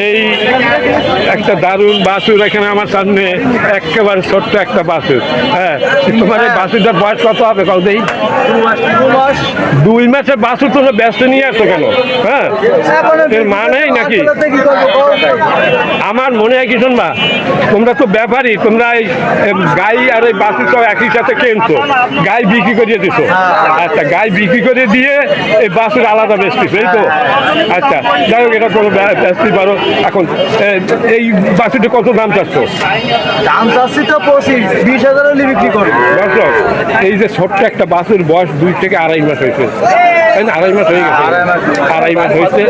এই একটা দারুণ বাছুর এখানে আমার সামনে, একেবারে ছোট্ট একটা বাছুর। হ্যাঁ, তোমার এই বাছুরটার বয়স কত হবে কতই? 2 মাসের বাছুর তোমরা ব্যস্ত নিয়ে আসছো কেন? হ্যাঁ, এর মা নেই নাকি? আমার মনে হয় কি শুনবা, তোমরা তো ব্যাপারী, তোমরা এই গাই আর এই বাছুর সব একই সাথে কিনছো, গাই বিক্রি করিয়ে দিছো। আচ্ছা, গাই বিক্রি করে দিয়ে এই বাছুর আলাদা বেচতিস, এই তো? আচ্ছা, যাই হোক, এটা কোনো বেচতে পারো। এখন এই বাছুরটা কত দাম চাচ্ছ? দাম চাচ্ছি তো 25-20 হলে বিক্রি করবো। দর্শক, এই যে ছোট্ট একটা বাছুর, বয়স 2 থেকে 2.5 মাস হয়েছে, তাই না? 2.5 মাস হয়ে গেছে, 2.5 মাস হয়েছে।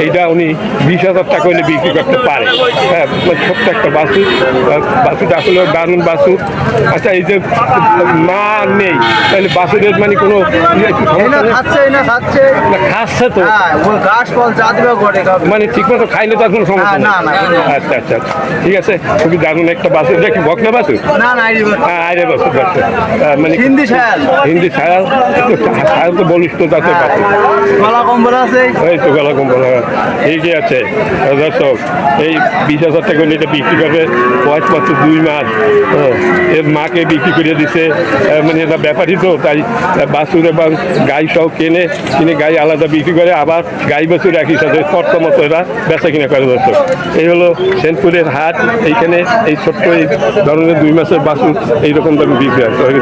এইটা উনি 20,000 টাকা হলে বিক্রি করতে পারে। হ্যাঁ, ছোট্ট একটা বাছুর, বাছুরটা আসলে দারুণ বাছুর। আচ্ছা, এই যে মা নেই, তাহলে বাছুরের মানে কোনো খাচ্ছে তো, মানে ঠিক মতো খাইলে তো আর কোনো সমস্যা নেই। আচ্ছা আচ্ছা, ঠিক আছে, খুবই দারুণ একটা বাছুর। দেখি বকনা বাছুর, আরে বাছুর বাছুর, মানে হিন্দি ছায়াল, ছায়াল তো বলিস তো, তাতে বাছুর গলা কম্বল আছে, এই তো গলা কম্বল। ঠিকই আছে দর্শক, এই 20,000 টাকা এটা বিক্রি করবে, বয়স মাত্র 2 মাস। এর মাকে বিক্রি করে দিছে, মানে এটা ব্যাপারই তো, তাই বাছুর এবং গাই সব কিনে গাই আলাদা বিক্রি করে, আবার গাই বাছুর একই সাথে কর্ত মতো এরা বেচা কিনা করে। দর্শক, এই হলো সেনপুরের হাট। এইখানে এই ছোট্ট এই ধরনের 2 মাসের বাছুর এইরকম দামে বিক্রি হয়।